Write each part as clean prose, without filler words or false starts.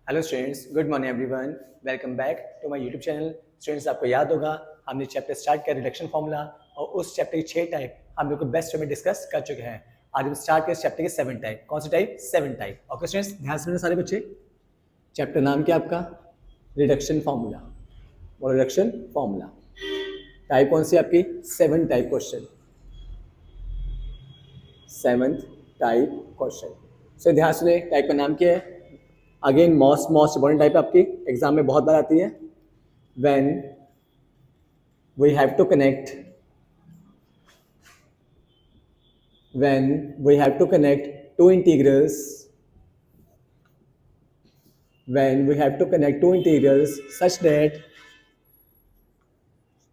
Hello students, good morning everyone. Welcome back to my YouTube channel. Students, आपको याद होगा हमने चैप्टर स्टार्ट किया रिडक्शन फॉर्मूला और उस चैप्टर की 6 टाइप हम लोग को बेस्ट वे में डिस्कस कर चुके हैं। आज हम स्टार्ट करें चैप्टर के 7 टाइप। कौन सी टाइप? 7 टाइप। ओके स्टूडेंट्स, ध्यान से सारे बच्चे। चैप्टर नाम क्या आपका? Reduction formula. और रिडक्शन फॉर्मूला टाइप कौन सी आपकी? 7 type question. 7th type question. So ध्यान से, टाइप का नाम क्या है? अगेन मोस्ट इंपॉर्टेंट टाइप आपकी एग्जाम में बहुत बार आती है। When we have to connect two integrals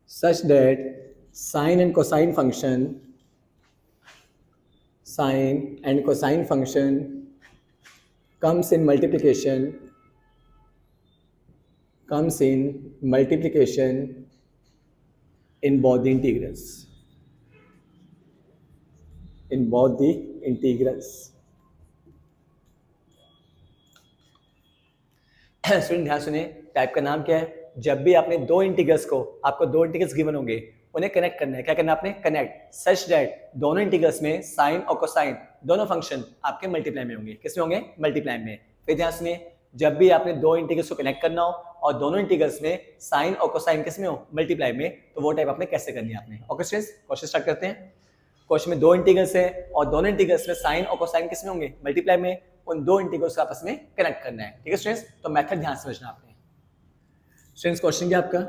such that sine and cosine function comes in multiplication in both the integrals. Student ध्यान सुनिए, टाइप का नाम क्या है? जब भी आपने दो इंटीग्रल्स गिवन होंगे, उन्हें कनेक्ट करना है। क्या करना है आपने? कनेक्ट सच दैट दोनों इंटीग्रल्स में साइन और कोसाइन दोनों फंक्शन आपके मल्टीप्लाई में होंगे। किसमें होंगे? मल्टीप्लाई में। फिर ध्यान सुनिए, जब भी आपने दो इंटीग्रल्स को कनेक्ट करना हो और दोनों इंटीग्रल्स में साइन और कोसाइन किसमें हो? मल्टीप्लाई में, तो वो टाइप आपने कैसे करनी है आपने। ओके स्टूडेंट्स, क्वेश्चन स्टार्ट करते हैं। क्वेश्चन में दो इंटीग्रल्स है और दोनों इंटीग्रल्स में साइन और कोसाइन किसमें होंगे? मल्टीप्लाई में। उन दो इंटीग्रल्स को आपस में कनेक्ट करना है। ठीक है स्टूडेंट्स, तो मेथड ध्यान से समझना आपने। स्टूडेंट्स, क्वेश्चन क्या आपका?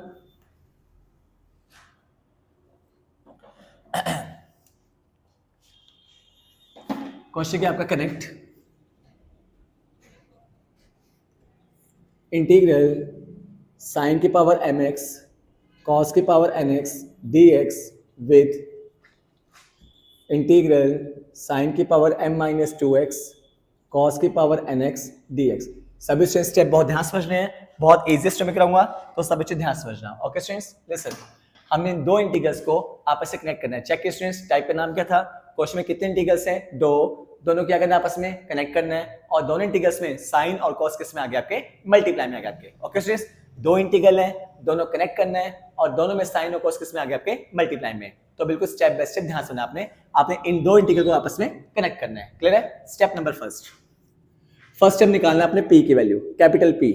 क्वेश्चन क्या आपका? कनेक्ट इंटीग्रल साइन की पावर mx कॉस की power nx dx with integral sine की पावर m-2x कॉस की पावर nx dx। सभी स्टेप बहुत ध्यान समझने हैं, बहुत इजीएस्ट में कराऊंगा, तो सब बच्चे ध्यान समझना। Okay students, listen. हमने दो इंटीग्रल्स को आपस में कनेक्ट करना है। चेक स्टूडेंट्स, टाइप का नाम क्या था? क्वेश्चन में कितने इंटीग्रल्स हैं? दो। दोनों क्या करना है? आपस में कनेक्ट करना है। और दोनों इंटीग्रल्स में साइन और कॉस किस में आ गया आपके? मल्टीप्लाई में आ गया आपके। ओके स्टूडेंट्स, दो इंटीग्रल है, दोनों कनेक्ट करना है और दोनों में साइन और कॉस किस में आ गया आपके? मल्टीप्लाई में। तो बिल्कुल स्टेप बाय स्टेप ध्यान सुनना आपने इन दो इंटीग्रल को आपस में कनेक्ट करना है। क्लियर है? स्टेप नंबर फर्स्ट स्टेप निकालना अपने p की वैल्यू, कैपिटल P।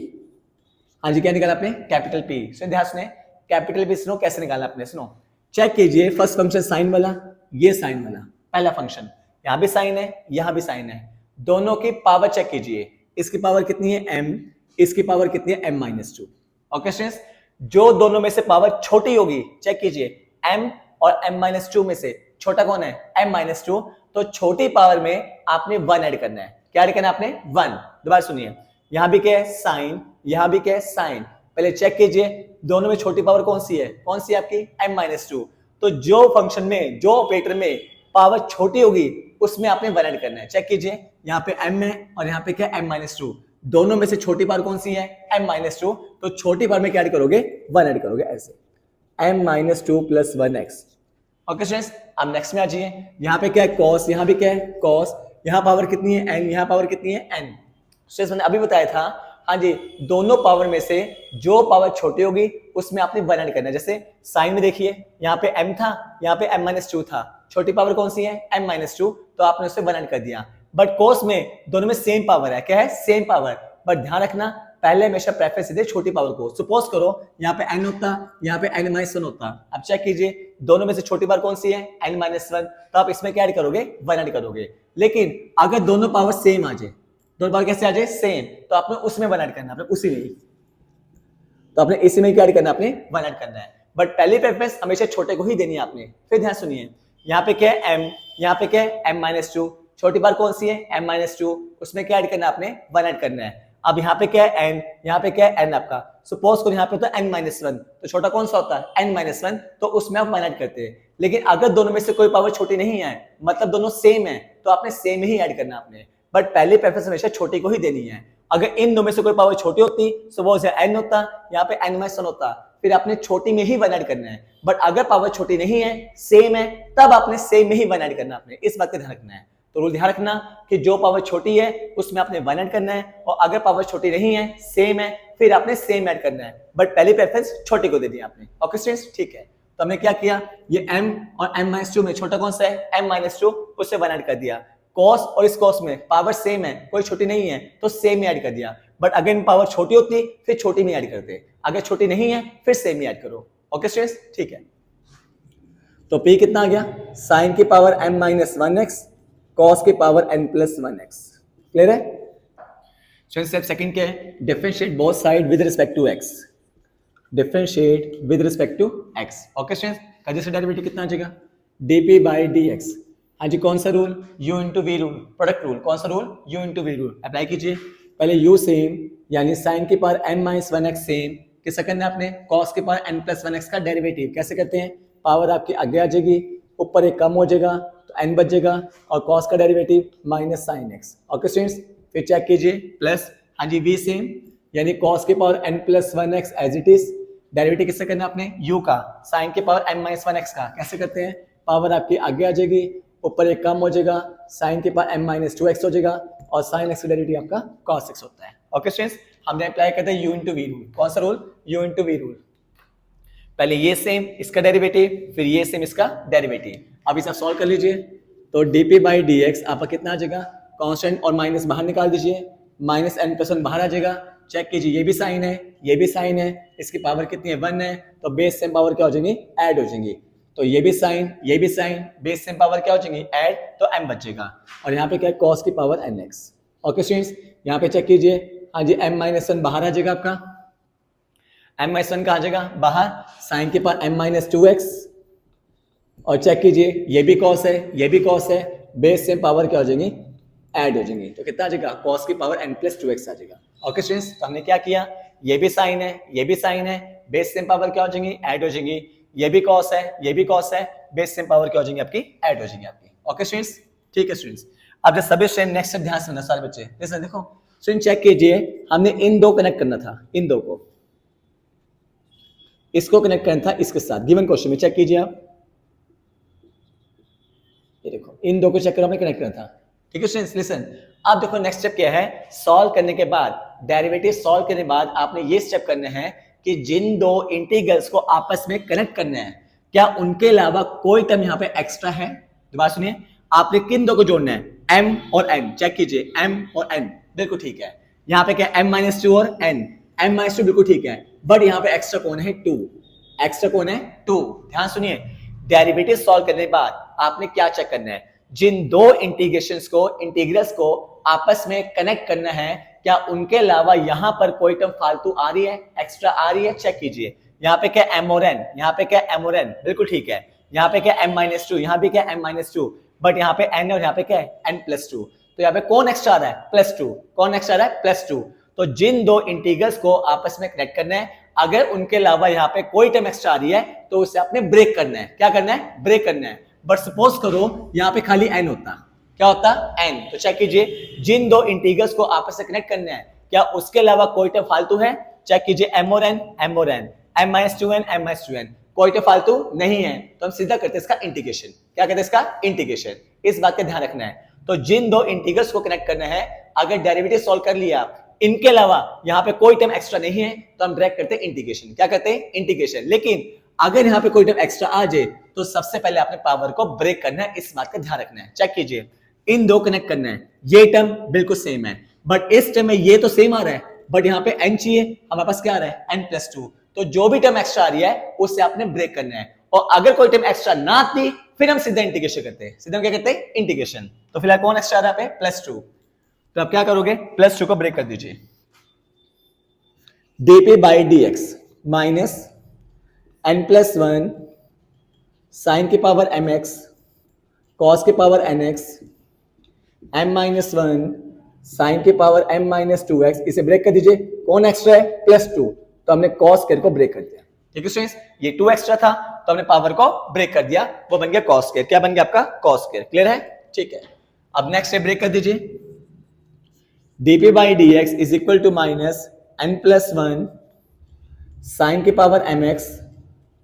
हाँ जी, क्या निकाला आपने? Capital P। सुन ध्यान सुने, कैपिटल P सुनो कैसे निकालना आपने। सुनो, चेक कीजिए, फर्स्ट फंक्शन साइन वाला, ये साइन वाला पहला फंक्शन, यहां भी साइन है, यहां भी साइन है। दोनों की पावर चेक कीजिए, इसकी पावर कितनी है? m, इसकी पावर कितनी है? m-2। ओके स्टूडेंट्स, जो दोनों में से पावर छोटी होगी, चेक कीजिए, m और m-2 में से छोटा कौन है? m-2। तो छोटी पावर में आपने 1 ऐड करना है। क्या ऐड करना है आपने? 1। दोबारा सुनिए, यहां भी क्या है? साइन, यहां भी क्या है? साइन। पहले चेक कीजिए, दोनों में छोटी पावर कौन सी है? कौन सी आपकी? m-2। तो जो फंक्शन में, जो ऑपरेटर में पावर छोटी होगी, उसमें आपने 1 ऐड करना है। चेक कीजिए, यहाँ पे m है और यहाँ पे क्या? m-2। दोनों में से छोटी पावर कौन सी है? m-2। तो छोटी पावर में क्या ऐड करोगे? 1 ऐड करोगे, ऐसे m-2 + 1x। ओके स्टूडेंट्स, अब नेक्स्ट में आ जाइए, यहाँ पे क्या है? कॉस, यहाँ भी क्या है? कॉस। यहाँ पावर कितनी है? n। यहाँ पावर कितनी है? n। स्टूडेंट्स, मैंने अभी बताया था, हाँ जी, दोनों पावर में से जो पावर छोटी होगी उसमें आपने 1 ऐड करना है। जैसे साइन में देखिए, यहाँ पे m था, यहाँ पे m-2 था। छोटी पावर कौन सी है? m-2, तो आपने उससे 1 ऐड कर दिया। बट कॉस में दोनों में सेम पावर है। क्या है? Same power. बट ध्यान रखना, पहले हमेशा प्रेफरेंस दे छोटी पावर को। सपोज करो यहाँ पे n होता, यहाँ पे n-1 होता। अब चेक कीजिए, दोनों में से छोटी पावर कौन सी है? n-1। तो आप इसमें क्या ऐड करोगे? 1 ऐड करोगे। लेकिन अगर दोनों पावर सेम आ जाए, दोनों पावर कैसे आ जाए? सेम, तो आपने उसमें 1 ऐड करना है, उसी में ही। तो आपने इसी में क्या ऐड करना है? आपने 1 ऐड करना है। बट पहली प्रेफरेंस हमेशा छोटे को ही देनी है आपने। फिर ध्यान सुनिए, यहाँ पे क्या है? m, यहाँ पे क्या है? m-2। छोटी पावर कौन सी है? m-2। उसमें क्या ऐड करना है? आपने 1 ऐड करना है। अब यहाँ पे क्या है? n, यहाँ पे क्या है? n आपका। सपोज करो यहाँ पे तो n-1, तो छोटा कौन सा होता है? n-1, तो उसमें आप 1 ऐड करते हैं। लेकिन अगर दोनों में से कोई पावर छोटी नहीं है, मतलब दोनों सेम है, तो आपने सेम ही ऐड करना आपने। बट पहली प्रेफरेंस हमेशा छोटी को ही देनी है। अगर इन दो में से कोई पावर छोटी होती, सपोज n होता, यहाँ पे n-1 होता, फिर आपने छोटी में ही 1 ऐड करना है। बट अगर पावर छोटी नहीं है, सेम है, तब आपने सेम में ही 1 ऐड करना आपने। इस बात का ध्यान रखना है। तो रूल ध्यान रखना कि जो पावर छोटी है उसमें आपने 1 ऐड करना है, और अगर पावर छोटी नहीं है, सेम है, फिर आपने सेम ऐड करना है, बट पहली प्रेफरेंस छोटी को दे दिया आपने। ओके स्टूडेंट्स, ठीक है। तो हमने क्या किया, ये m और m-2 में छोटा कौन सा है, m-2, उससे 1 ऐड कर दिया। cos और इस cos में पावर सेम है, कोई छोटी नहीं है, तो सेम ही ऐड कर दिया। बट अगर पावर छोटी होती फिर छोटी में ऐड करते, अगर छोटी नहीं है फिर सेम ही ऐड करो। ओके स्टूडेंट्स, ठीक है। तो p कितना आ गया, sin की पावर m-1x cos की पावर n+1x। क्लियर है स्टूडेंट्स? सेकंड क्या है, differentiate both side with respect to x। Differentiate with respect to x। Okay students, Cartesian से डेरिवेटिव कितना आ जाएगा, dp/dx। हाँ जी, कौन सा rule, u into v rule, product rule. कौन सा rule, u into v rule apply कीजिए। पहले u सेम, यानी sin की पावर m-1x सेम, किसका करना है आपने, cos की पावर n+1x का डेरिवेटिव। कैसे करते हैं, पावर आपकी आगे आ जाएगी, ऊपर एक कम हो जाएगा तो n बचेगा, और cos का derivative -sin x। Okay students, फिर चेक कीजिए, प्लस, हाँ जी v सेम, यानी cos की power n+1x as it is, derivative किससे करना है आपने, u का, sin की पावर m-1x का। कैसे करते हैं, पावर आपकी आगे आ जाएगी, ऊपर एक कम हो जाएगा, sin की पावर m-2x हो जाएगा, और sin x का डेरिवेटिव आपका cos x होता है। ओके स्टूडेंट्स, हमने अप्लाई करते हैं u इंटू वी रूल। कौन सा rule, u into v rule. पहले ये सेम इसका डेरिवेटिव, फिर ये सेम इसका डेरिवेटिव। अब इसे सॉल्व कर लीजिए, तो dp/dx आपका कितना आ जाएगा, कांस्टेंट और माइनस बाहर निकाल दीजिए, -n+1 बाहर आ जाएगा। चेक कीजिए, ये भी साइन है, ये भी साइन है, इसकी पावर कितनी है, 1 है, तो बेस सेम पावर क्या हो जाएंगी, ऐड हो जाएंगी। तो ये भी साइन, ये भी साइन, बेस सेम पावर क्या हो जाएंगी, ऐड, तो m बचेगा। और यहाँ पे क्या है, cos की पावर nx। ओके स्टूडेंट्स, यहाँ पे चेक कीजिए, हाँ जी, m-1 बाहर आ जाएगा आपका, m-1 का आ जाएगा बाहर, sin के पावर m-2x, और चेक कीजिए, ये भी cos है, ये भी cos है, बेस सेम पावर क्या हो जाएंगी, ऐड हो जाएंगी। तो कितना आ जाएगा, cos की पावर n+2x आ जाएगा। ओके स्टूडेंट्स, तो हमने क्या किया, ये भी साइन है, ये भी साइन है, बेस सेम पावर क्या हो जाएंगी, ऐड हो जाएंगी, ये भी cos है, ये भी cos है, बेस सेम पावर क्या हो जाएंगी आपकी, ऐड हो जाएंगी आपकी। ओके स्टूडेंट्स, ठीक है स्टूडेंट्स। अब जब सभी स्टूडेंट नेक्स्ट ध्यान से सुनना सारे बच्चे, जैसे देखो स्टूडेंट, चेक कीजिए, हमने इन दो कनेक्ट करना था, इन दो को, इसको कनेक्ट करना था इसके साथ, गिवन क्वेश्चन में चेक कीजिए आप, ये देखो इन दो को चेक कर हमें कनेक्ट करना था। ठीक है स्टूडेंट्स, लिसन, अब देखो नेक्स्ट स्टेप क्या है, सॉल्व करने के बाद, डेरिवेटिव सॉल्व करने के बाद आपने ये स्टेप करने हैं कि जिन दो इंटीग्रल्स को आपस में कनेक्ट करना है, क्या उनके अलावा कोई टर्म यहाँ पे एक्स्ट्रा है। दोबारा सुनिए, आपने किन दो को जोड़ना है, m और n। चेक कीजिए, m और n बिल्कुल ठीक है, यहाँ पे क्या m-2 और n, m-2 बिल्कुल ठीक है, बट यहाँ पे एक्स्ट्रा कौन है, 2। एक्स्ट्रा कौन है, 2। ध्यान सुनिए, डेरिवेटिव सॉल्व करने के बाद आपने क्या चेक करना है, जिन दो इंटीग्रल्स को आपस में कनेक्ट करना है, क्या उनके अलावा यहां पर कोई टर्म फालतू आ रही है, एक्स्ट्रा आ रही है। चेक कीजिए, यहाँ पे क्या m और n, यहाँ पे क्या m और n बिल्कुल ठीक है, यहाँ पे क्या m-2, यहाँ भी क्या m-2, बट यहाँ पे n और यहाँ पे क्या है n+2, तो यहाँ पे कौन एक्स्ट्रा आ रहा है, +2। कौन एक्स्ट्रा आ रहा है, +2। तो जिन दो इंटीग्रल्स को आपस में कनेक्ट करना है, अगर उनके अलावा यहाँ पे कोई टर्म एक्स्ट्रा आ रही है तो उसे आपने ब्रेक करना है। क्या करना है, ब्रेक करना है। बट सपोज करो यहाँ पे खाली n होता, क्या होता, n, तो चेक कीजिए, जिन दो इंटीग्रल्स को आपस में कनेक्ट करना है, क्या उसके अलावा कोई टर्म फालतू है। चेक कीजिए, m और n, m और n, m-2n, m-2n, कोई टर्म फालतू नहीं है, तो हम सीधा करते हैं इसका इंटीग्रेशन। क्या कहते हैं इसका इंटीग्रेशन, इस बात का ध्यान रखना है। तो जिन दो इंटीग्रल्स को कनेक्ट करना है, अगर डेरिवेटिव सॉल्व कर लिया, इनके अलावा यहाँ पे कोई टर्म एक्स्ट्रा नहीं है, तो हम डायरेक्ट करते हैं इंटीग्रेशन। क्या करते हैं, इंटीग्रेशन। लेकिन अगर यहाँ पे कोई टर्म एक्स्ट्रा आ जाए तो सबसे पहले आपने पावर को ब्रेक करना है, इस बात का ध्यान रखना है। चेक कीजिए, इन दो कनेक्ट करना है, ये टर्म बिल्कुल सेम है, बट इस टर्म में ये तो सेम आ रहा है, बट यहाँ पे n चाहिए, हमारे पास क्या आ रहा है, n+2। तो जो भी टर्म एक्स्ट्रा आ रही है उससे आपने ब्रेक करना है, और अगर कोई टर्म एक्स्ट्रा ना आती फिर हम सीधा इंटीग्रेशन करते हैं। सीधा क्या करते हैं, इंटीग्रेशन। तो फिलहाल कौन एक्स्ट्रा आ रहा है, +2, तो आप क्या करोगे, +2 को ब्रेक कर दीजिए, dp/dx माइनस n+1 साइन की पावर mx cos की पावर nx m-1 साइन की पावर m-2x, इसे ब्रेक कर दीजिए। कौन एक्स्ट्रा है, +2, तो हमने cos स्क्वायर को ब्रेक कर दिया। ठीक है स्टूडेंट्स, ये 2 एक्स्ट्रा था तो हमने पावर को ब्रेक कर दिया, वो बन गया cos स्क्वायर। क्या बन गया आपका, cos स्क्वायर। क्लियर है, ठीक है। अब नेक्स्ट ब्रेक कर दीजिए, dp/dx is equal to minus n+1 sine की पावर mx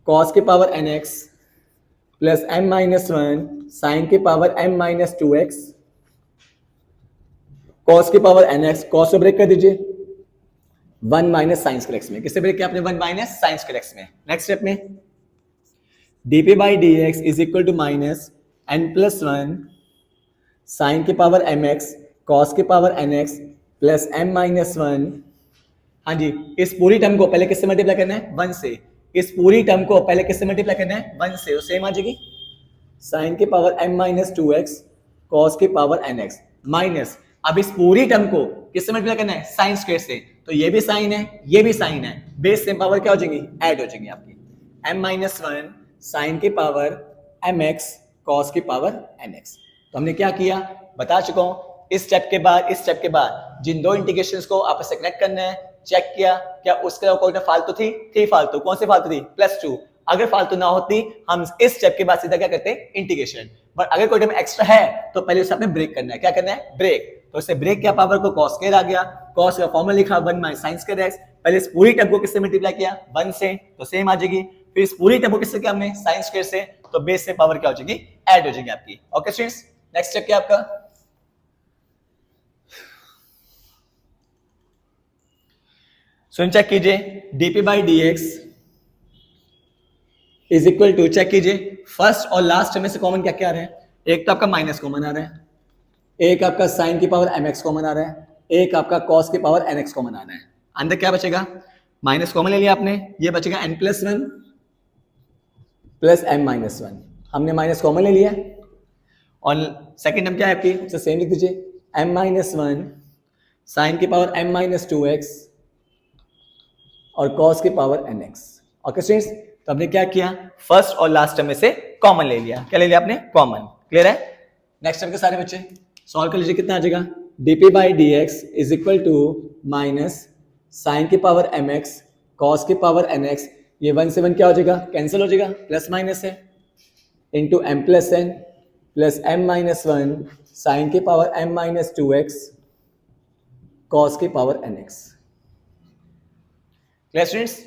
cos की power nx plus m-1 sine की पावर m-2x कॉस की पावर एन एक्स, कॉस को ब्रेक कर दीजिए 1 माइनस साइन स्क्वायर एक्स में, किससे ब्रेक किया आपने 1 माइनस साइन स्क्वायर एक्स में। नेक्स्ट स्टेप में dp by d x is equal to minus n plus 1 sine की पावर एम एक्स कॉस की power n x plus m minus 1। हाँ जी, इस पूरी टर्म को पहले किससे मल्टीप्लाई करना है 1 से, इस पूरी टर्म को पहले किससे मल्टीप्लाई करना है 1 से, तो सेम आ जाएगी साइन की power m minus 2x cos की पावर nx माइनस, अब इस पूरी टर्म को किससे मल्टीप्लाई करना है साइन स्क्वायर से, तो ये भी साइन है ये भी साइन है, बेस से पावर क्या हो जाएगी ऐड हो जाएगी आपकी m माइनस 1 साइन की पावर mx कॉस की पावर nx। तो हमने क्या किया बता चुका हूं, इस स्टेप के बाद जिन दो इंटीग्रेशंस को आपस में कनेक्ट करना है चेक किया, क्या उसके अलावा कोई फालतू थी फालतू, कौन सी फालतू थी +2, अगर फालतू ना होती हम इस स्टेप के बाद सीधा क्या करते हैं इंटीग्रेशन, बट अगर कोई टर्म एक्स्ट्रा है तो पहले उसे आपने ब्रेक करना है, क्या करना है ब्रेक, तो उससे ब्रेक किया पावर को cos स्क्वायर आ गया, cos का फॉर्मूला लिखा 1 माइनस sin स्क्वायर x, पहले इस पूरी टर्म को किससे मल्टीप्लाई किया 1 से, तो सेम आ जाएगी, फिर इस पूरी टर्म को किससे किया हमने sin स्क्वायर से, तो बेस से पावर क्या हो जाएगी ऐड हो जाएगी आपकी। ओके स्टूडेंट्स, नेक्स्ट स्टेप क्या आपका, सुन चेक कीजिए dp by d x is equal to, check कीजिए फर्स्ट और लास्ट में से कॉमन क्या क्या आ रहा है, एक तो आपका माइनस कॉमन आ रहा है, एक आपका साइन की पावर mx कॉमन आ रहा है, एक आपका cos की पावर nx कॉमन आ रहा है, अंदर क्या बचेगा माइनस कॉमन ले लिया आपने, ये बचेगा n plus 1 plus m minus 1, हमने माइनस कॉमन ले लिया, और सेकेंड टर्म क्या है आपकी उससे सेम लिख दीजिए m माइनस 1 साइन की पावर m माइनस 2x और cos की पावर nx। ओके स्टूडेंट्स, तो हमने क्या किया फर्स्ट और लास्ट टर्म में से कॉमन ले लिया, क्या ले लिया आपने कॉमन, क्लियर है। नेक्स्ट टर्म के सारे बच्चे सॉल्व कर लीजिए, कितना आ जाएगा dp by d x is equal to minus sine की पावर mx cos की पावर nx, ये 1 से 1 क्या हो जाएगा कैंसिल हो जाएगा, प्लस माइनस है into m plus n plus m minus 1 sine की power m minus 2x cos की पावर nx। क्लियर स्टूडेंट्स,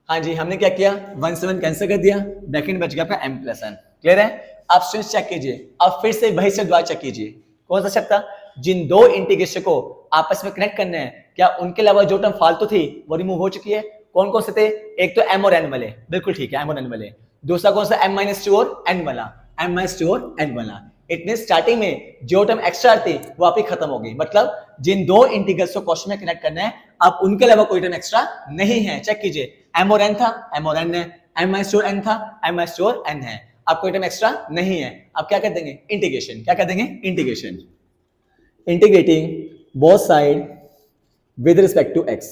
हाँ जी हमने क्या किया 1 से 1 कैंसिल कर दिया, ब्रैकेट बच गया आपका m प्लस n, क्लियर है। अब स्टूडेंट्स चेक कीजिए, अब फिर से वही से द्वारा चेक कीजिए, कौन सा स्टेप था, जिन दो इंटीग्रेशन को आपस में कनेक्ट करना है, क्या उनके अलावा जो टर्म फालतू थी वो रिमूव हो चुकी है, कौन कौन से थे, एक तो m और n वाले, बिल्कुल ठीक है m और n वाले, दूसरा कौन सा m माइनस 2 और n वाला, m माइनस 2 और n वाला, इतने स्टार्टिंग में जो टर्म एक्स्ट्रा थी वो आपकी खत्म हो गई, मतलब जिन दो इंटीग्रल्स को क्वेश्चन में कनेक्ट करना है अब उनके अलावा कोई टर्म एक्स्ट्रा नहीं है, चेक कीजिए m और n था m और n है, m माइनस 2 और n था m माइनस 2 और n है, अब कोई टर्म एक्स्ट्रा नहीं है, अब क्या कर देंगे इंटीग्रेशन, क्या कर देंगे integration, integrating both side with respect to x।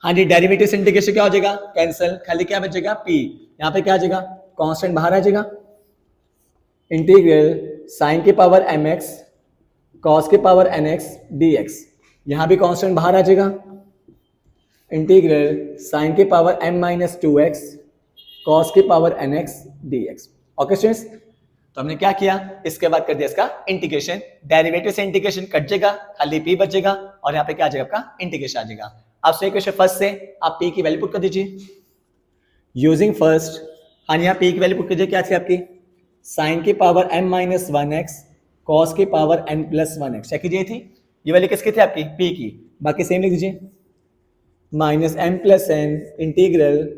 हाँ जी डेरिवेटिव से इंटीग्रेशन क्या हो जाएगा कैंसिल, खाली क्या बचेगा p, यहाँ पे क्या आ जाएगा कांस्टेंट बाहर आ जाएगा, इंटीग्रल साइन की पावर mx cos की पावर nx dx, यहां भी कांस्टेंट बाहर आ जाएगा, इंटीग्रल साइन की power m minus 2x cos की power nx dx। Okay students, तो हमने क्या किया इसके बाद कर दिया इसका इंटीग्रेशन, डेरिवेटिव से इंटीग्रेशन कट जाएगा, खाली p बचेगा और यहाँ पे क्या आ जाएगा आपका इंटीग्रेशन आ जाएगा। अब से क्वेश्चन फर्स्ट से आप p की वैल्यू पुट कर दीजिए यूजिंग फर्स्ट, हाँ यहाँ p की वैल्यू पुट कीजिए, क्या थी आपकी साइन की power m minus 1x cos की power n plus 1x, check कीजिए थी ये वाली किसकी थी आपकी p की, बाकी सेम लिख दीजिए minus m plus n integral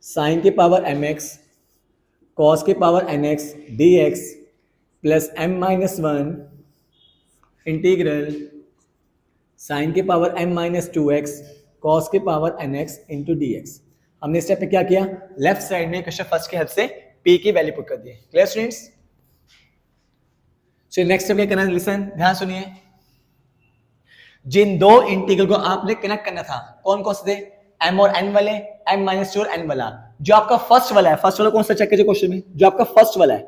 sine की पावर mx cos की power nx dx plus m minus 1 integral sine की power m minus 2x cos की पावर nx इंटू dx। हमने स्टेप में क्या किया लेफ्ट साइड में क्वेश्चन फर्स्ट की हेल्प से p की वैल्यू पुट कर दी, क्लियर स्टूडेंट्स। चलिए नेक्स्ट स्टेप क्या करना है, लिसन ध्यान सुनिए, जिन दो इंटीग्रल को आपने कनेक्ट करना था कौन कौन से थे m और n वाले, m माइनस 2 और n वाला, जो आपका फर्स्ट वाला है, फर्स्ट वाला कौन सा चेक कीजिए क्वेश्चन में, जो आपका फर्स्ट वाला है,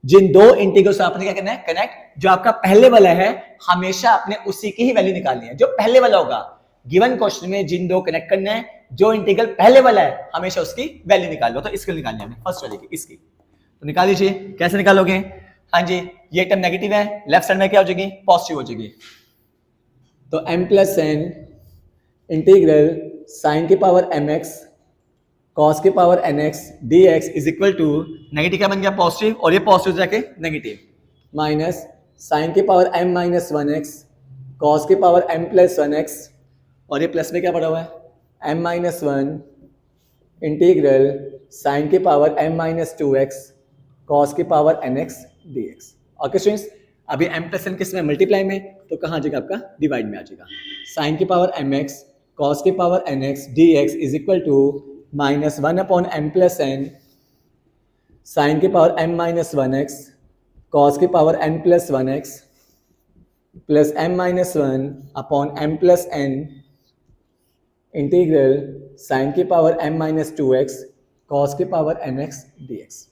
जिन दो इंटीग्रल से आपने क्या करना है कनेक्ट, जो आपका पहले वाला है हमेशा आपने उसी की ही वैल्यू निकालनी है, जो पहले वाला होगा गिवन क्वेश्चन में जिन दो कनेक्ट करना है, जो इंटीग्रल पहले वाला है हमेशा उसकी वैल्यू निकाल लो, तो इसकी निकालनी है फर्स्ट वाले की, इसकी तो निकाल लीजिए, कैसे निकालोगे, हाँ जी ये टर्म नेगेटिव है, लेफ्ट साइड में क्या हो जाएगी पॉजिटिव हो जाएगी, तो m plus n integral sine की पावर mx cos की power nx dx is equal to negative क्या बन गया पॉजिटिव, और ये पॉजिटिव जाके नेगेटिव माइनस साइन की power m minus one x cos की power m plus one x और ये प्लस में क्या पड़ा हुआ है m minus one integral sine की power m minus two x cos की power n x d x. Okay students, अभी m प्लस एन किस में मल्टीप्लाई में, तो कहाँ आ जाएगा आपका डिवाइड में आ जाएगा। साइन की पावर एम एक्स कॉस की power n x d x is equal to minus one upon m plus n sine की power m minus one x cos की power n plus one x plus m minus one upon m plus n integral sine की power m minus two x cos की power n x d x.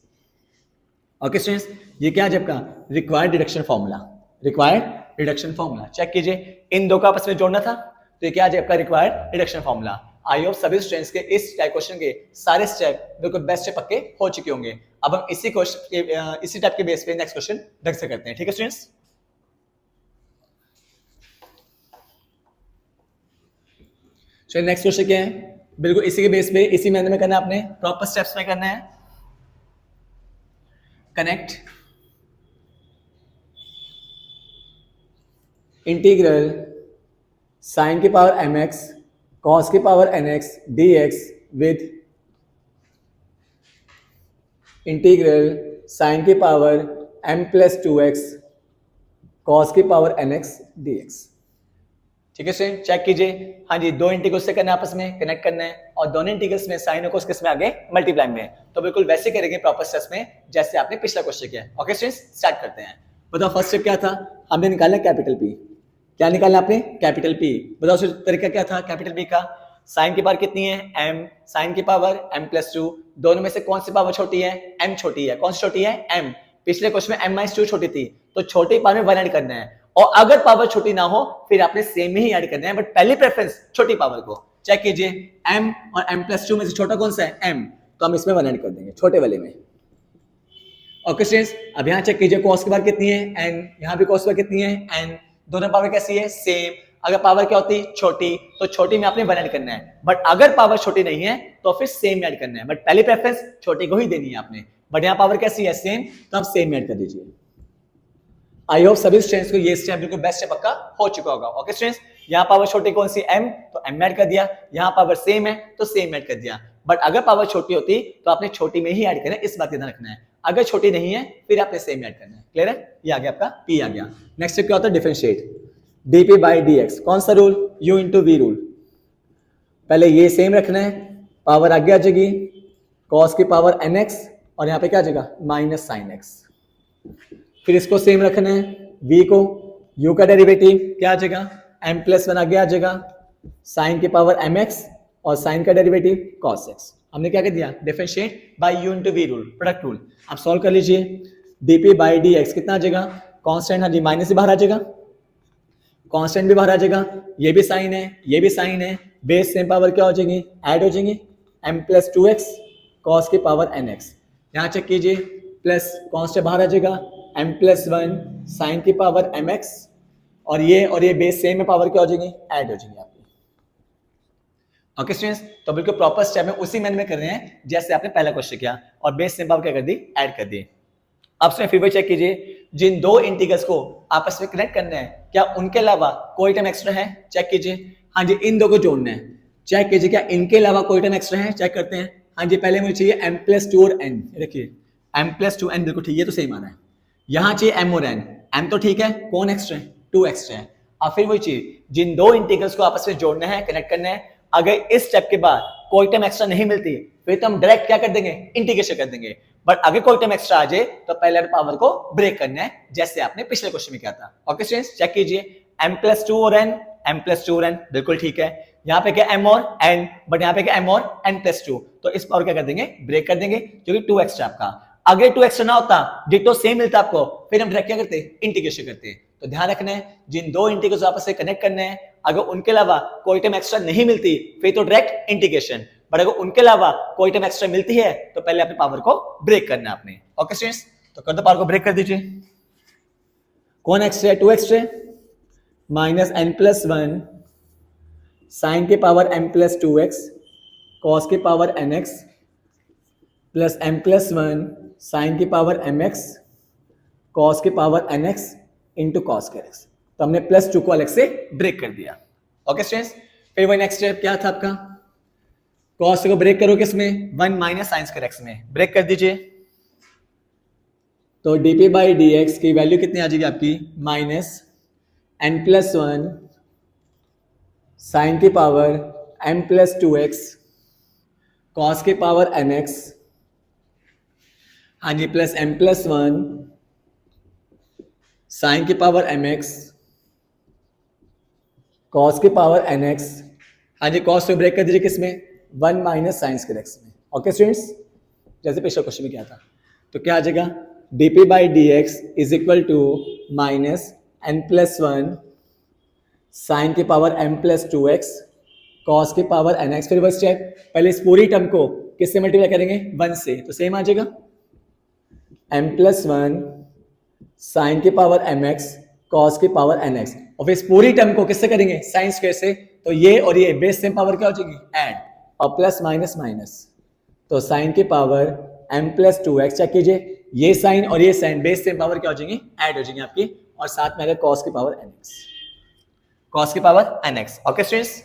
Okay students, ये क्या है आपका required reduction formula. Required reduction formula check कीजिए, इन दो का आपस में जोड़ना था, तो ये क्या है आपका रिक्वायर्ड रिडक्शन फॉर्मूला। आई होप सभी स्टूडेंट्स के इस टाइप क्वेश्चन के सारे स्टेप बिल्कुल बेस्ट स्टेप पक्के हो चुके होंगे। अब हम इसी क्वेश्चन इसी टाइप के बेस पे नेक्स्ट क्वेश्चन ढंग से करते हैं। ठीक है स्टूडेंट्स, चलिए नेक्स्ट क्वेश्चन क्या है, बिल्कुल इसी के बेस पे इसी मैनर में करना है, आपने प्रॉपर स्टेप्स में करना है। कनेक्ट इंटीग्रल साइन की पावर एम एक्स कॉस की power n x d x with integral sine की power m plus two x cos की power n x d x. ठीक है स्टूडेंट, चेक कीजिए। हाँ जी, दो इंटीग्रल्स से करना है, आपस में कनेक्ट करना है, और दोनों इंटीग्रल्स में साइन और कोस किस में आगे मल्टीप्लाई में, तो बिल्कुल वैसे करेंगे प्रॉपर स्टेप्स में जैसे आपने पिछला क्वेश्चन किया। ओके स्टूडेंट्स, स्टार्ट करते हैं। बताओ फर्स्ट स्टेप क्या था, हमने निकाला कैपिटल पी। क्या निकालना आपने कैपिटल पी, बताओ उसका तरीका क्या था कैपिटल पी का। साइन की पावर कितनी है m, साइन की पावर m प्लस टू, दोनों में से कौन सी पावर छोटी है, m छोटी है। कौन सी छोटी है, m। पिछले क्वेश्चन में m माइनस टू छोटी थी, तो छोटी पावर में वन ऐड करना है, और अगर पावर छोटी ना हो फिर आपने सेम ही ऐड करना है, बट पहली प्रेफरेंस छोटी पावर को। चेक कीजिए, m और m प्लस टू में से छोटा कौन सा है, m, तो हम इसमें वन ऐड कर देंगे छोटे वाले में। ओके स्टूडेंट्स, अब यहाँ चेक कीजिए कॉस की पावर कितनी है n, यहाँ भी कॉस की पावर कितनी है n, दोनों पावर कैसी है सेम। अगर पावर क्या होती छोटी, तो छोटी में आपने वन ऐड करना है, बट अगर पावर छोटी नहीं है तो फिर सेम ऐड करना है, बट पहली प्रेफरेंस छोटी को ही देनी है आपने। बट यहाँ पावर कैसी है सेम, तो आप सेम ऐड कर दीजिए। आई होप सभी स्टूडेंट्स को ये स्टेप बिल्कुल बेस्ट पक्का हो चुका होगा। ओके स्टूडेंट्स, यहाँ पावर छोटी कौन सी m, तो m ऐड कर दिया, यहाँ पावर सेम है तो सेम ऐड कर दिया, बट अगर पावर छोटी होती तो आपने छोटी में ही ऐड करना है, इस बात का ध्यान रखना है। अगर छोटी नहीं है फिर आपने सेम ऐड करना है। क्लियर है, ये आ गया आपका p आ गया। नेक्स्ट स्टेप क्या होता है, डिफरेंशिएट dp बाई dx। कौन सा rule, u into v rule. पहले ये सेम रखना है, पावर आगे आ जाएगी cos की पावर nx, और यहाँ पे क्या आ जाएगा माइनस साइन एक्स। फिर इसको सेम रखना है, v को, u का डेरिवेटिव क्या आ जाएगा m प्लस वन आगे आ जाएगा, साइन की पावर mx और साइन का डेरिवेटिव cos x। हमने क्या कर दिया, differentiate by u into v rule, product rule. आप सॉल्व कर लीजिए, dp बाई dx कितना आ जाएगा, कांस्टेंट, हाँ जी माइनस से बाहर आ जाएगा, कांस्टेंट भी बाहर आ जाएगा, ये भी साइन है ये भी साइन है, बेस सेम पावर क्या हो जाएगी ऐड हो जाएंगी, m plus two x cos की पावर nx। यहाँ चेक कीजिए, प्लस कांस्टेंट बाहर आ जाएगा, m प्लस वन साइन की पावर mx, और ये बेस सेम में पावर क्या हो जाएगी ऐड हो जाएंगी आपकी। ओके स्टूडेंट्स, तो बिल्कुल प्रॉपर स्टेप में उसी मैन में कर रहे हैं जैसे आपने पहला क्वेश्चन किया, और बेस सेम पावर क्या कर दी ऐड कर दी। अब फिर भी चेक कीजिए, जिन दो इंटीग्रल्स को आपस में कनेक्ट करना है, क्या उनके अलावा कोई टर्म एक्स्ट्रा है, चेक कीजिए। हाँ जी, इन दो को जोड़ना है, चेक कीजिए क्या इनके अलावा कोई टर्म एक्स्ट्रा है, चेक करते हैं। हाँ जी, पहले मुझे चाहिए m प्लस टू और n, देखिए m प्लस टू n बिल्कुल ठीक है, तो सेम आ रहा है। यहाँ चाहिए m और n, m तो ठीक है, कौन एक्स्ट्रा है, टू एक्स्ट्रा है। और फिर वही चीज, जिन दो इंटीग्रल्स को आपस में जोड़ना है कनेक्ट करना है, अगर इस स्टेप के बाद कोई टर्म एक्स्ट्रा नहीं मिलती फिर तो हम डायरेक्ट क्या कर देंगे इंटीग्रेशन कर देंगे, बट अगर कोई टर्म एक्स्ट्रा आ जाए तो पहले पावर को ब्रेक करना है जैसे आपने पिछले क्वेश्चन में किया था। ओके स्टूडेंट्स, चेक कीजिए, m प्लस टू और n, m प्लस टू और n बिल्कुल ठीक है। यहाँ पे क्या m और n, बट यहाँ पे क्या m और n प्लस टू, तो इस पावर क्या कर देंगे ब्रेक कर देंगे, क्योंकि टू एक्स्ट्रा आपका। अगर टू एक्स्ट्रा ना होता, डिटो सेम मिलता आपको, फिर हम डायरेक्ट क्या करते इंटीग्रेशन करते। तो ध्यान रखना है, जिन दो इंटीग्रल्स आपस में कनेक्ट करने हैं, अगर उनके अलावा कोई टर्म एक्स्ट्रा नहीं मिलती फिर तो डायरेक्ट इंटीग्रेशन, बट अगर उनके अलावा कोई टर्म एक्स्ट्रा मिलती है तो पहले अपने पावर को ब्रेक करना है आपने। ओके स्टूडेंट्स, तो कर दो पावर को ब्रेक कर दीजिए। कौन एक्स्ट्रा है, two extra, minus n plus one sine के power m plus two x cos के power n x plus m plus one sine की पावर mx कॉस की power nx into cos square x. तो हमने +2 को अलग से ब्रेक कर दिया। ओके स्टूडेंट्स, फिर वही नेक्स्ट स्टेप क्या था आपका, कॉस को ब्रेक करो किसमें, 1 माइनस साइन स्क्वायर एक्स में, ब्रेक कर दीजिए। तो dp बाई डी एक्स की वैल्यू कितनी आ जाएगी आपकी, -n+1 साइन की पावर m+2x कॉस की पावर nx, हाँ जी, प्लस m+1 साइन की पावर mx कॉस की पावर nx, हाँ जी, कॉस को ब्रेक कर दीजिए किसमें, 1 माइनस साइन स्क्वायर एक्स में। ओके स्टूडेंट्स, जैसे पिछले क्वेश्चन में क्या था, तो क्या आ जाएगा, dp by d x is equal to -n+1 sine की पावर m+2x कॉस की पावर nx। फिर बस स्टेप, पहले इस पूरी टर्म को किससे मल्टीप्लाई करेंगे, 1 से, तो सेम आ जाएगा m+1 साइन की पावर mx कॉस की पावर nx, और फिर इस पूरी टर्म को किससे करेंगे, साइन स्क्वायर से, तो ये और ये बेस सेम पावर क्या हो जाएगी, ऐड, और प्लस माइनस माइनस, तो साइन की पावर m+2x, चेक कीजिए, ये साइन और ये साइन बेस सेम पावर क्या हो जाएंगी, ऐड हो जाएंगी आपकी, और साथ में कॉस की पावर nx, कॉस की पावर nx। ओके स्टूडेंट्स,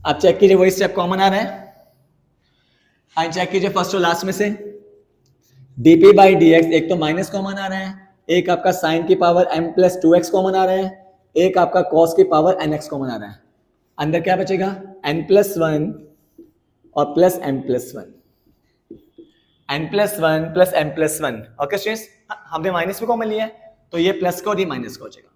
आप चेक कीजिए वही स्टेप कॉमन आ रहा है, हाँ चेक कीजिए फर्स्ट और लास्ट में से, dp बाई डी एक्स, एक तो माइनस कॉमन आ रहा है, एक आपका साइन की पावर m+2x कॉमन आ रहा है, एक आपका कॉस की पावर nx कॉमन आ रहा है, अंदर क्या बचेगा, n+1 और plus m+1, n+1 plus m+1। Okay students, हमने माइनस भी कॉमन लिया है, तो ये प्लस का और ये माइनस का हो जाएगा,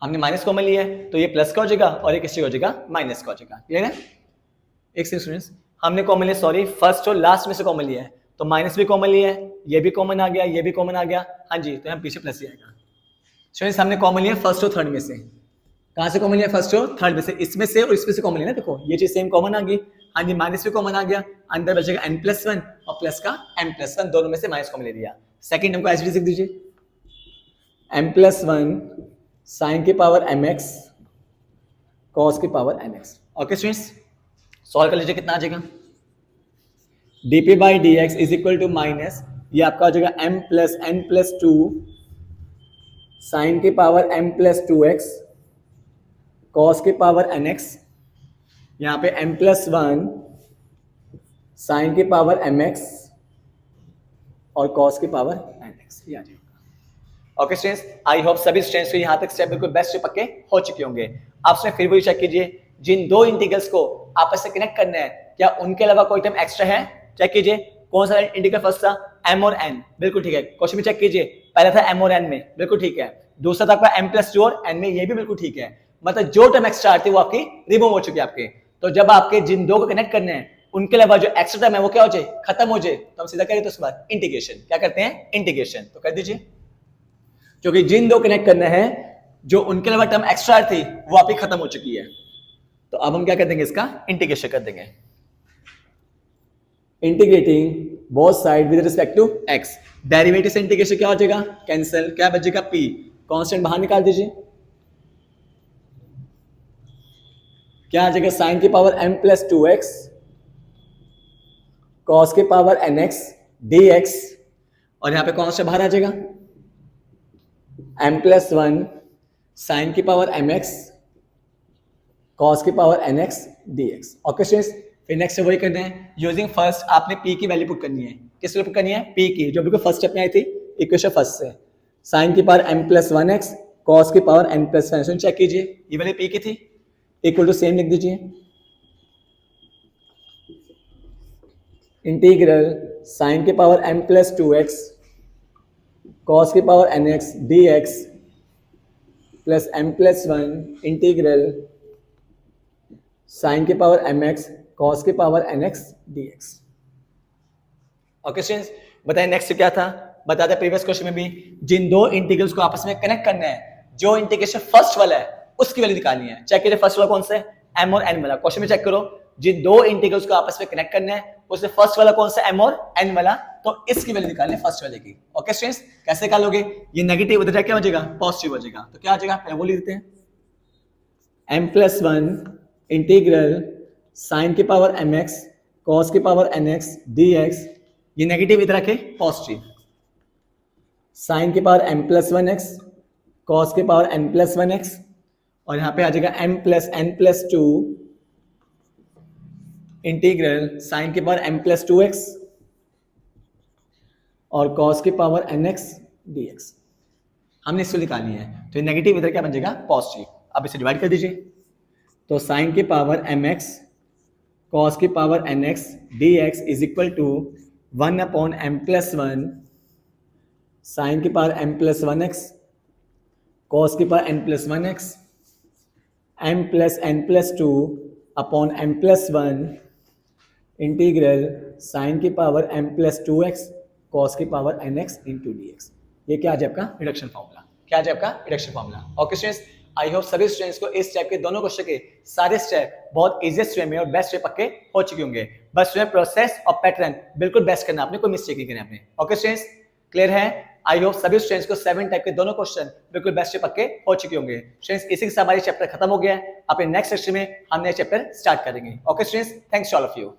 हमने माइनस कॉमन लिया है तो ये प्लस का हो जाएगा और ये किसका हो जाएगा, माइनस का हो जाएगा। क्लियर है? एक सेकंड स्टूडेंट्स, हमने कॉमन लिया, सॉरी, फर्स्ट और लास्ट में से कॉमन लिया है, तो माइनस भी कॉमन लिया है, ये भी कॉमन आ गया, ये भी कॉमन आ गया, हाँ जी, तो यहाँ पीछे प्लस ही आएगा। स्टूडेंट्स, हमने कॉमन लिया फर्स्ट और थर्ड में से, कहाँ से कॉमन लिया, फर्स्ट और थर्ड में से, इसमें से और इसमें से कॉमन लिया ना, देखो ये चीज सेम कॉमन आ गई, हाँ जी, माइनस भी कॉमन आ गया, अंदर बचेगा n+1 और प्लस का m+1, दोनों में से माइनस कॉमन ले लिया। सेकंड टर्म को एज लिख दीजिए, m+1 साइन की पावर mx कॉस की power nx। Okay students, solve कर लीजिए, कितना आ जाएगा, dp by d x is equal to minus, ये आपका हो जाएगा m+n+2 साइन की पावर m+2x कॉस की पावर nx, यहाँ पे m+1 साइन की पावर mx और कॉस की पावर nx, ये आ जाएगा। ओके स्टूडेंट्स, आई होप सभी स्टूडेंट्स को यहाँ तक स्टेप बिल्कुल बेस्ट से पक्के हो चुके होंगे। आपसे फिर वही चेक कीजिए, जिन दो इंटीग्रल्स को आपस में कनेक्ट करना है, क्या उनके अलावा कोई टर्म एक्स्ट्रा है, चेक कीजिए, कौन सा इंटीग्रल फर्स्ट था, m और n, बिल्कुल ठीक है, क्वेश्चन में चेक कीजिए, पहला था m और n में, बिल्कुल ठीक है, दूसरा था आपका m+2 और n में, ये भी बिल्कुल ठीक है, मतलब जो टर्म एक्स्ट्रा आती है वो आपकी रिमूव हो चुकी है आपके। तो जब आपके जिन दो को कनेक्ट करने हैं, उनके अलावा जो एक्स्ट्रा टर्म है वो क्या हो जाए, खत्म हो जाए, तो हम सीधा करें तो उसके बाद इंटीग्रेशन, क्या करते हैं, इंटीग्रेशन, तो कर दीजिए, क्योंकि जिन दो कनेक्ट करना है, जो उनके अलावा टर्म एक्स्ट्रा थी वो आपकी खत्म हो चुकी है, तो अब हम क्या कर देंगे, इसका इंटीग्रेशन कर देंगे, integrating both side with respect to x, derivative से इंटीग्रेशन क्या हो जाएगा, कैंसिल, क्या बचेगा p, कांस्टेंट बाहर निकाल दीजिए, क्या आ जाएगा, साइन की पावर m+2x कॉस की पावर nx dx, और यहां पे कांस्टेंट बाहर आ जाएगा, m+1 साइन की पावर mx कॉस की power nx dx। Okay students, फिर नेक्स्ट वही करना है, यूजिंग फर्स्ट आपने p की वैल्यू पुट करनी है, किस वैल्यू पुट करनी है, p की, जो बिल्कुल फर्स्ट स्टेप में आई थी इक्वेशन फर्स्ट से, साइन की पावर m+1x कॉस की पावर n+1, चेक कीजिए, ये वाली p की थी, इक्वल टू सेम लिख दीजिए, इंटीग्रल साइन की पावर m+2x कॉस की power nx dx plus m+1 integral sine की पावर mx कॉस की power nx dx। Okay students, बताएं नेक्स्ट क्या था, बताते प्रीवियस क्वेश्चन में भी, जिन दो इंटीग्रल्स को आपस में कनेक्ट करना है, जो इंटीग्रेशन फर्स्ट वाला है उसकी वैल्यू निकालनी है, चेक कीजिए फर्स्ट वाला कौन सा है, m और n वाला, क्वेश्चन में चेक करो, जिन दो इंटीग्रल्स को आपस में कनेक्ट करना है, उसमें फर्स्ट वाला कौन सा, m और n वाला, तो इसकी वैल्यू निकालनी है फर्स्ट वाले की। ओके स्टूडेंट्स, कैसे निकालोगे, ये नेगेटिव उधर क्या हो जाएगा, पॉजिटिव हो जाएगा, तो क्या हो जाएगा, पहले वो लिख देते हैं, m+1 इंटीग्रल साइन की पावर mx कॉस की पावर nx dx, ये नेगेटिव इधर रखे पॉजिटिव, साइन की power m plus 1x, cos की पावर n प्लस 1x, और यहां पे आ जाएगा m plus n plus 2 integral sine की पावर m प्लस 2x और कॉस की पावर nx dx। हमने इसको निकाली है, तो ये नेगेटिव इधर क्या बन जाएगा, पॉजिटिव। अब इसे डिवाइड कर दीजिए, तो साइन की पावर mx कॉस की power nx dx is equal to 1 upon m plus 1 sine की power m plus 1x cos की power n plus 1x m plus n plus 2 upon m plus 1 integral sine की power m plus 2x cos की power nx into dx। ये क्या आ जाए आपका reduction formula, क्या आ जाए आपका reduction formula. Okay students, I hope सभी स्टूडेंट्स को इस टाइप के दोनों क्वेश्चन के सारे स्टेप बहुत इजीएस्ट वे में और बेस्ट वे पक्के हो चुके होंगे। बस स्टूडेंट प्रोसेस और पैटर्न बिल्कुल बेस्ट करना, आपने कोई मिस्टेक नहीं करनी आपने। ओके स्टूडेंट्स, क्लियर है? आई होप सभी स्टूडेंट्स को 7 टाइप के दोनों क्वेश्चन बिल्कुल बेस्ट वे पक्के हो चुके होंगे। स्टूडेंट्स, इसी के साथ हमारी चैप्टर खत्म हो गया है। अपने नेक्स्ट सेक्शन में हम नए चैप्टर स्टार्ट करेंगे। Okay students, thanks to all of you.